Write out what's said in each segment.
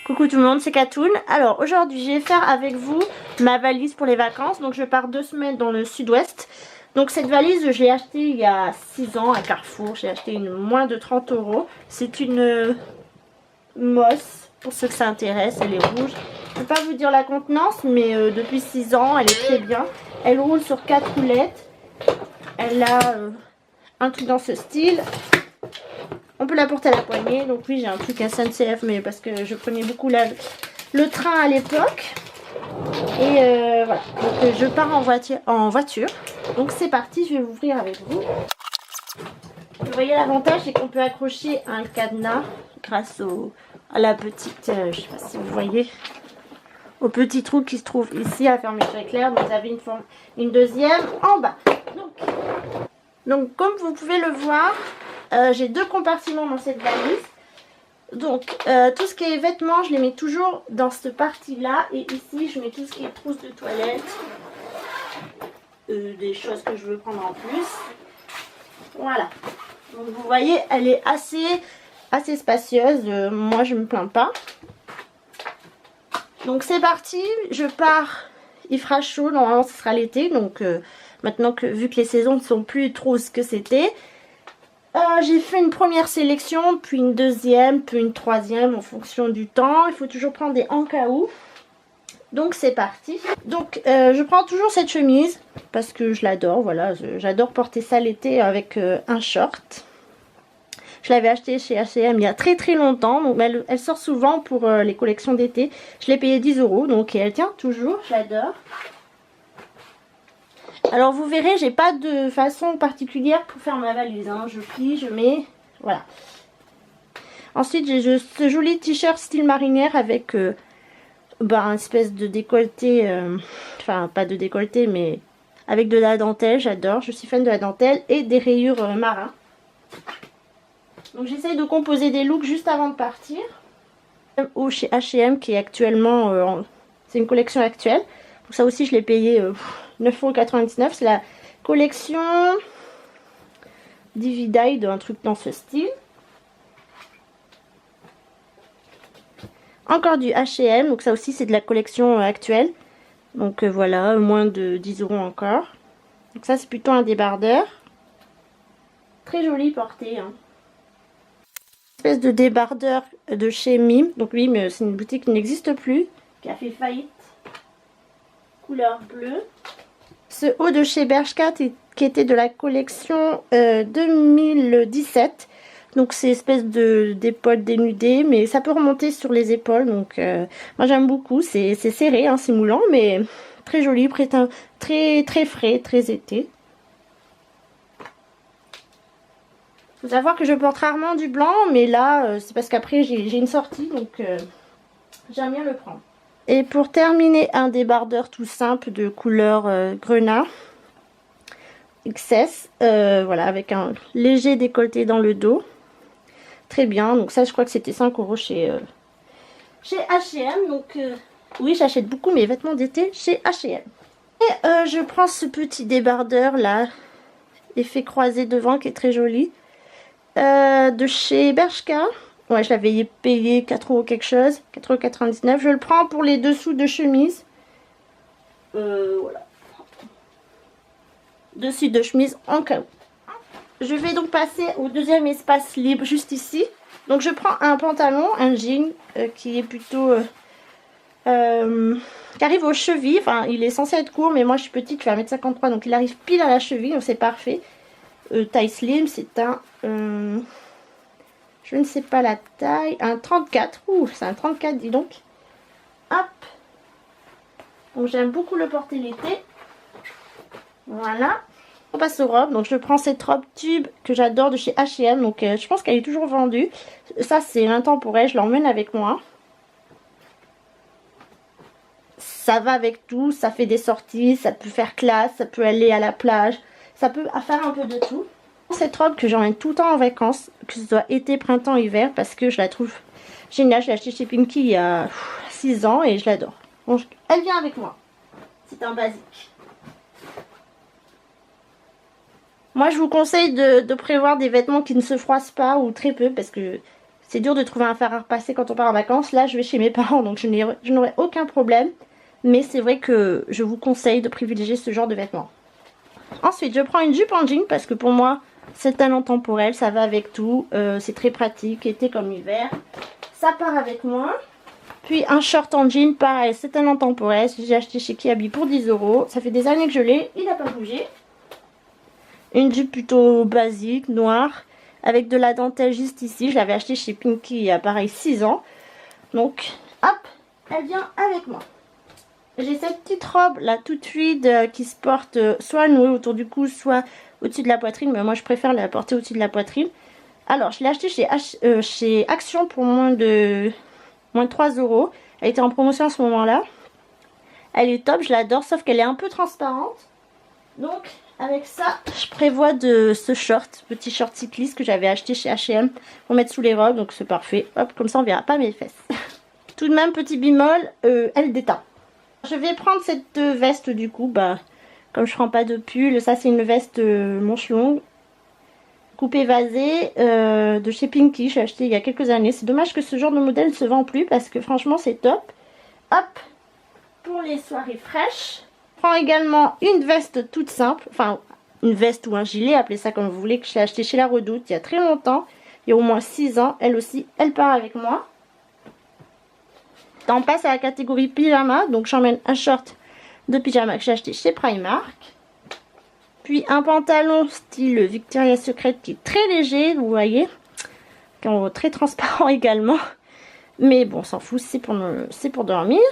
Coucou tout le monde, c'est Katoun. Alors aujourd'hui je vais faire avec vous ma valise pour les vacances. Donc je pars 2 semaines dans le sud-ouest. Donc cette valise je l'ai achetée il y a 6 ans à Carrefour. J'ai acheté une moins de 30 €. C'est une Moss, pour ceux que ça intéresse, elle est rouge. Je ne vais pas vous dire la contenance, mais depuis 6 ans elle est très bien. Elle roule sur 4 roulettes. Elle a un truc dans ce style. On peut la porter à la poignée. Donc oui, j'ai un truc SNCF, mais parce que je prenais beaucoup le train à l'époque. Et voilà. Donc je pars en voiture. Donc c'est parti, je vais ouvrir avec vous. Vous voyez, l'avantage, c'est qu'on peut accrocher un cadenas grâce à la petite, je sais pas si vous voyez, au petit trou qui se trouve ici à la fermeture éclair. Donc vous avez une deuxième en bas. Donc comme vous pouvez le voir, j'ai 2 compartiments dans cette valise. Donc tout ce qui est vêtements, je les mets toujours dans cette partie là. Et ici je mets tout ce qui est trousse de toilette, des choses que je veux prendre en plus. Voilà. Donc vous voyez, elle est assez spacieuse. Moi je me plains pas. Donc c'est parti, je pars. Il fera chaud, normalement ce sera l'été. Donc maintenant que vu que les saisons ne sont plus trop ce que c'était, j'ai fait une première sélection, puis une deuxième, puis une troisième en fonction du temps. Il faut toujours prendre des en cas où. Donc c'est parti. Donc je prends toujours cette chemise parce que je l'adore. Voilà, j'adore porter ça l'été avec un short. Je l'avais acheté chez H&M il y a très longtemps. Donc elle sort souvent pour les collections d'été. Je l'ai payé 10 €. Donc elle tient toujours. Je l'adore. Alors vous verrez, j'ai pas de façon particulière pour faire ma valise. Hein. Je plie, je mets. Voilà. Ensuite j'ai ce joli t-shirt style marinière avec une espèce de décolleté. Enfin pas de décolleté mais avec de la dentelle. J'adore. Je suis fan de la dentelle et des rayures marins. Donc j'essaye de composer des looks juste avant de partir. Ou chez H&M qui est actuellement, c'est une collection actuelle. Donc ça aussi je l'ai payé 9,99 €. C'est la collection Dividide, un truc dans ce style. Encore du H&M, donc ça aussi c'est de la collection actuelle. Donc voilà, moins de 10 € encore. Donc ça c'est plutôt un débardeur. Très joli porté, hein. Espèce de débardeur de chez Mime. Donc Mime, c'est une boutique qui n'existe plus, qui a fait faillite. Couleur bleue. Ce haut de chez Bershka qui était de la collection 2017. Donc c'est espèce d'épaule dénudée, mais ça peut remonter sur les épaules. Donc moi j'aime beaucoup. C'est serré, hein, c'est moulant, mais très joli, très frais, très été. Faut savoir que je porte rarement du blanc, mais là c'est parce qu'après j'ai une sortie, donc j'aime bien le prendre. Et pour terminer, un débardeur tout simple de couleur grenat XS, voilà, avec un léger décolleté dans le dos. Très bien, donc ça je crois que c'était 5 € chez H&M. Donc oui, j'achète beaucoup mes vêtements d'été chez H&M. Et je prends ce petit débardeur là, effet croisé devant, qui est très joli. De chez Bershka. Ouais, je l'avais payé 4 € quelque chose, 4,99 €. Je le prends pour les dessous de chemise. Voilà. Dessus de chemise en cas où. Je vais donc passer au deuxième espace libre juste ici. Donc je prends un pantalon, un jean qui est plutôt qui arrive aux chevilles. Enfin, il est censé être court, mais moi je suis petite, je fais 1,53 m, donc il arrive pile à la cheville, donc c'est parfait. Taille slim, c'est un je ne sais pas la taille, un 34. Ouh, c'est un 34, dis donc. Hop. Donc j'aime beaucoup le porter l'été. Voilà. On passe aux robes. Donc je prends cette robe tube que j'adore de chez H&M. Donc je pense qu'elle est toujours vendue. Ça c'est intemporel, je l'emmène avec moi. Ça va avec tout, ça fait des sorties, ça peut faire classe, ça peut aller à la plage, ça peut faire un peu de tout. Cette robe que j'emmène tout le temps en vacances, que ce soit été, printemps, hiver, parce que je la trouve géniale. Je l'ai achetée chez Pimki il y a 6 ans et je l'adore. Donc elle vient avec moi. C'est un basique. Moi je vous conseille de prévoir des vêtements qui ne se froissent pas ou très peu, parce que c'est dur de trouver un fer à repasser quand on part en vacances. Là, je vais chez mes parents, donc je n'aurai aucun problème. Mais c'est vrai que je vous conseille de privilégier ce genre de vêtements. Ensuite, je prends une jupe en jean parce que pour moi, c'est un intemporel, ça va avec tout. C'est très pratique, été comme hiver. Ça part avec moi. Puis un short en jean, pareil, c'est un intemporel. J'ai acheté chez Kiabi pour 10 €. Ça fait des années que je l'ai, il n'a pas bougé. Une jupe plutôt basique, noire, avec de la dentelle juste ici. Je l'avais acheté chez Pinky il y a pareil 6 ans. Donc, hop, elle vient avec moi. J'ai cette petite robe là toute fluide qui se porte soit nouée autour du cou, soit au-dessus de la poitrine. Mais moi je préfère la porter au-dessus de la poitrine. Alors je l'ai acheté chez Action pour moins de 3 €. Elle était en promotion à ce moment-là. Elle est top, je l'adore, sauf qu'elle est un peu transparente. Donc avec ça, je prévois de ce short, petit short cycliste que j'avais acheté chez H&M pour mettre sous les robes. Donc c'est parfait. Hop, comme ça on verra pas mes fesses. Tout de même, petit bémol, elle déteint. Je vais prendre cette veste du coup, comme je prends pas de pull, ça c'est une veste manche longue, coupée évasée de chez Pinky, j'ai acheté il y a quelques années. C'est dommage que ce genre de modèle ne se vend plus parce que franchement c'est top. Hop, pour les soirées fraîches. Je prends également une veste toute simple, enfin une veste ou un gilet, appelez ça comme vous voulez, que j'ai acheté chez La Redoute il y a très longtemps, il y a au moins 6 ans. Elle aussi, elle part avec moi. On passe à la catégorie pyjama, donc j'emmène un short de pyjama que j'ai acheté chez Primark. Puis un pantalon style Victoria's Secret qui est très léger, vous voyez, qui est très transparent également. Mais bon, on s'en fout, c'est pour dormir,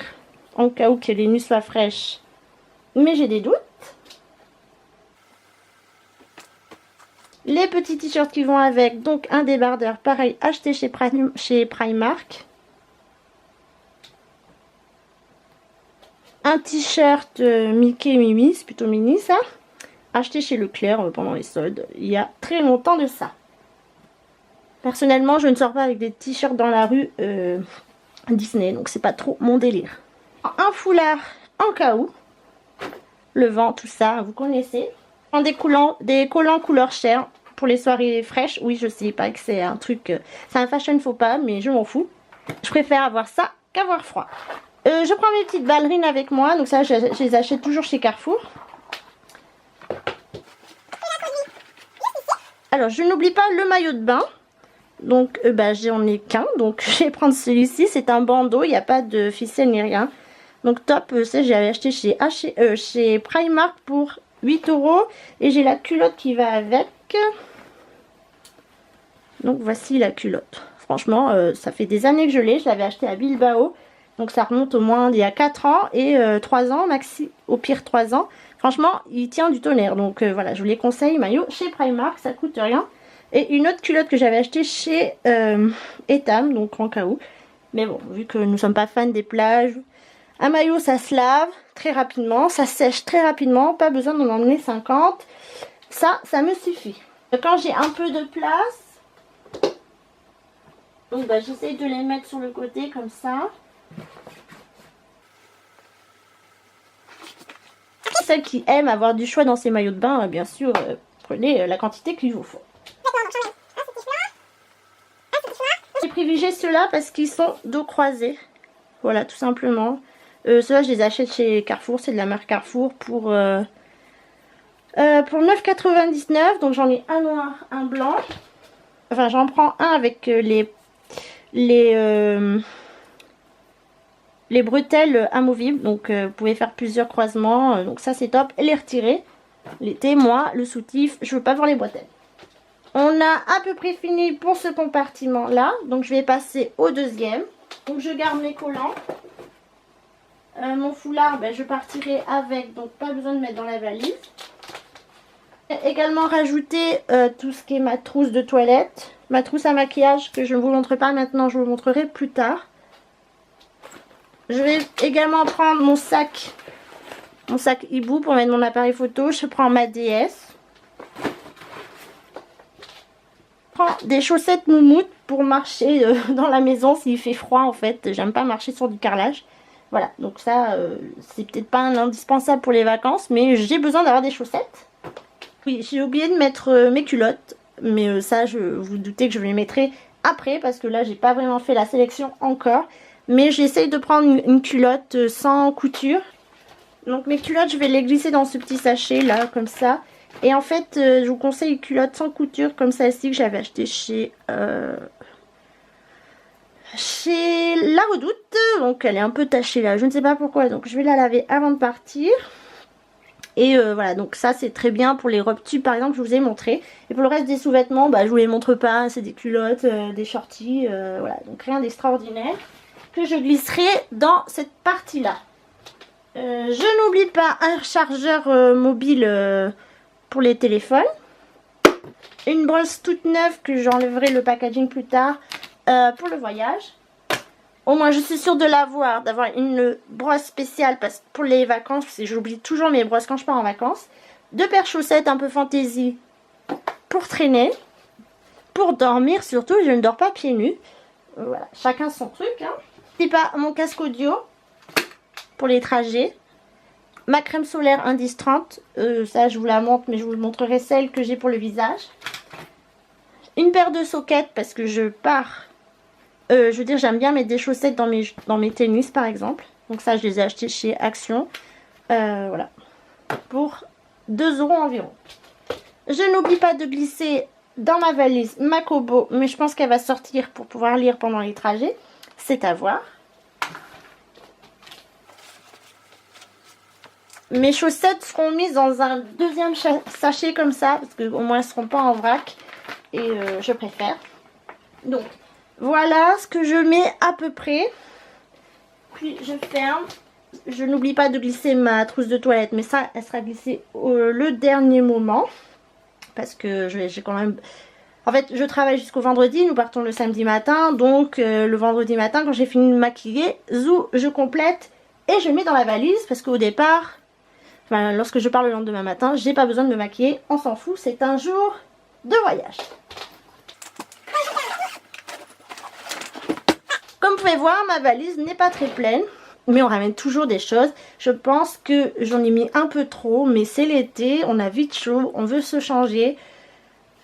en cas où que les nuits soient fraîches. Mais j'ai des doutes. Les petits t-shirts qui vont avec, donc un débardeur, pareil, acheté chez Primark. Un t-shirt Mickey Mimi, c'est plutôt mini ça. Acheté chez Leclerc pendant les soldes, il y a très longtemps de ça. Personnellement, je ne sors pas avec des t-shirts dans la rue Disney, donc c'est pas trop mon délire. Un foulard en cas où. Le vent, tout ça, vous connaissez. Des collants couleur chair pour les soirées fraîches. Oui, je sais pas que c'est un truc, c'est un fashion faux pas, mais je m'en fous. Je préfère avoir ça qu'avoir froid. Je prends mes petites ballerines avec moi, donc ça je les achète toujours chez Carrefour. Alors je n'oublie pas le maillot de bain, donc j'en ai qu'un, donc je vais prendre celui-ci, c'est un bandeau, il n'y a pas de ficelle ni rien. Donc top, j'avais acheté chez Primark pour 8 € et j'ai la culotte qui va avec. Donc voici la culotte. Franchement, ça fait des années que je l'avais acheté à Bilbao. Donc ça remonte au moins d'il y a 4 ans et 3 ans maxi, au pire 3 ans. Franchement, il tient du tonnerre. Donc voilà, je vous les conseille, maillot chez Primark, ça coûte rien. Et une autre culotte que j'avais achetée chez Etam, donc en cas où. Mais bon, vu que nous ne sommes pas fans des plages, un maillot ça se lave très rapidement, ça sèche très rapidement, pas besoin d'en emmener 50. Ça me suffit. Quand j'ai un peu de place, donc j'essaie de les mettre sur le côté comme ça. Celles qui aiment avoir du choix dans ces maillots de bain, bien sûr, prenez la quantité qu'il vous faut. J'ai privilégié ceux-là parce qu'ils sont dos croisé. Voilà, tout simplement. Ceux-là, je les achète chez Carrefour. C'est de la marque Carrefour pour 9,99 €. Donc j'en ai un noir, un blanc. Enfin, j'en prends un avec les bretelles amovibles, donc vous pouvez faire plusieurs croisements, donc ça c'est top. Et les retirer l'été, moi le soutif, je veux pas voir les bretelles. On a à peu près fini pour ce compartiment là, donc je vais passer au deuxième. Donc je garde mes collants, mon foulard je partirai avec, donc pas besoin de mettre dans la valise. J'ai également rajouté tout ce qui est ma trousse de toilette, ma trousse à maquillage que je ne vous montre pas maintenant, je vous montrerai plus tard. Je vais également prendre mon sac hibou pour mettre mon appareil photo. Je prends ma DS. Je prends des chaussettes moumoute pour marcher dans la maison s'il fait froid en fait. J'aime pas marcher sur du carrelage. Voilà, donc ça c'est peut-être pas un indispensable pour les vacances, mais j'ai besoin d'avoir des chaussettes. Oui, j'ai oublié de mettre mes culottes, mais ça je vous doutez que je les mettrai après parce que là j'ai pas vraiment fait la sélection encore. Mais j'essaye de prendre une culotte sans couture. Donc mes culottes, je vais les glisser dans ce petit sachet là, comme ça. Et en fait, je vous conseille une culotte sans couture comme celle-ci que j'avais achetée chez La Redoute. Donc elle est un peu tachée là, je ne sais pas pourquoi. Donc je vais la laver avant de partir. Et voilà, donc ça c'est très bien pour les robes tubes par exemple, je vous ai montré. Et pour le reste des sous-vêtements, bah, je vous les montre pas, c'est des culottes, des shorties, voilà. Donc rien d'extraordinaire que je glisserai dans cette partie là. Je n'oublie pas un chargeur mobile pour les téléphones. Une brosse toute neuve que j'enlèverai le packaging plus tard pour le voyage. Au moins je suis sûre de l'avoir, d'avoir une brosse spéciale pour les vacances. Parce que j'oublie toujours mes brosses quand je pars en vacances. 2 paires de chaussettes un peu fantaisie pour traîner. Pour dormir surtout, je ne dors pas pieds nus. Voilà, chacun son truc. C'est pas mon casque audio pour les trajets. Ma crème solaire Indice 30. Ça je vous la montre, mais je vous montrerai celle que j'ai pour le visage. Une paire de sockets parce que je pars. Je veux dire, j'aime bien mettre des chaussettes dans mes tennis par exemple. Donc ça je les ai achetées chez Action. Voilà. Pour 2 € environ. Je n'oublie pas de glisser dans ma valise ma Kobo. Mais je pense qu'elle va sortir pour pouvoir lire pendant les trajets. C'est à voir. Mes chaussettes seront mises dans un deuxième sachet comme ça. Parce qu'au moins elles ne seront pas en vrac. Et je préfère. Donc voilà ce que je mets à peu près. Puis je ferme. Je n'oublie pas de glisser ma trousse de toilette. Mais ça, elle sera glissée le dernier moment. Parce que j'ai quand même... En fait, je travaille jusqu'au vendredi. Nous partons le samedi matin. Donc le vendredi matin, quand j'ai fini de me maquiller, zou, je complète. Et je mets dans la valise. Parce qu'au départ, enfin, lorsque je pars le lendemain matin, j'ai pas besoin de me maquiller. On s'en fout. C'est un jour de voyage. Comme vous pouvez voir, ma valise n'est pas très pleine, mais on ramène toujours des choses. Je pense que j'en ai mis un peu trop, mais c'est l'été, on a vite chaud, on veut se changer.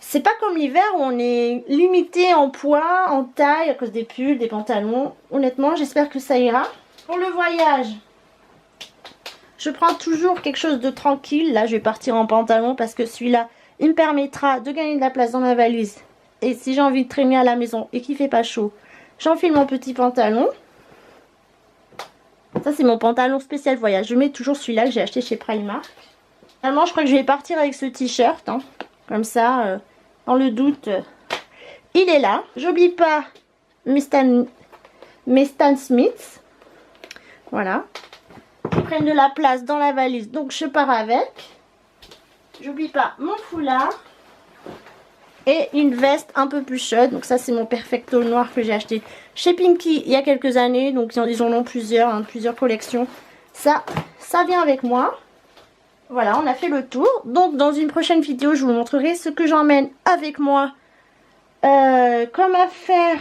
C'est pas comme l'hiver où on est limité en poids, en taille, à cause des pulls, des pantalons. Honnêtement, j'espère que ça ira. Pour le voyage, je prends toujours quelque chose de tranquille. Là, je vais partir en pantalon parce que celui-là, il me permettra de gagner de la place dans ma valise. Et si j'ai envie de traîner à la maison et qu'il fait pas chaud, j'enfile mon petit pantalon. Ça c'est mon pantalon spécial voyage. Je mets toujours celui-là que j'ai acheté chez Primark. Finalement je crois que je vais partir avec ce t-shirt. Comme ça, dans le doute, il est là. J'oublie pas mes Stan Smith. Voilà. Ils prennent de la place dans la valise. Donc je pars avec. J'oublie pas mon foulard. Et une veste un peu plus chaude. Donc ça c'est mon perfecto noir que j'ai acheté chez Pinky il y a quelques années. Donc ils en ont plusieurs, plusieurs collections. Ça vient avec moi. Voilà, on a fait le tour. Donc dans une prochaine vidéo je vous montrerai ce que j'emmène avec moi comme affaire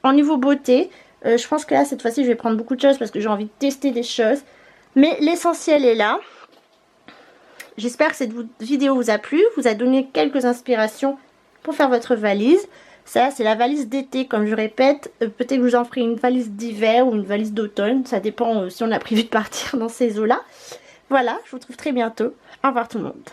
en niveau beauté. Je pense que là cette fois-ci je vais prendre beaucoup de choses parce que j'ai envie de tester des choses. Mais l'essentiel est là. J'espère que cette vidéo vous a plu, vous a donné quelques inspirations pour faire votre valise. Ça c'est la valise d'été, comme je répète. Peut-être que je vous en ferai une valise d'hiver ou une valise d'automne. Ça dépend si on a prévu de partir dans ces eaux-là. Voilà, je vous retrouve très bientôt. Au revoir tout le monde.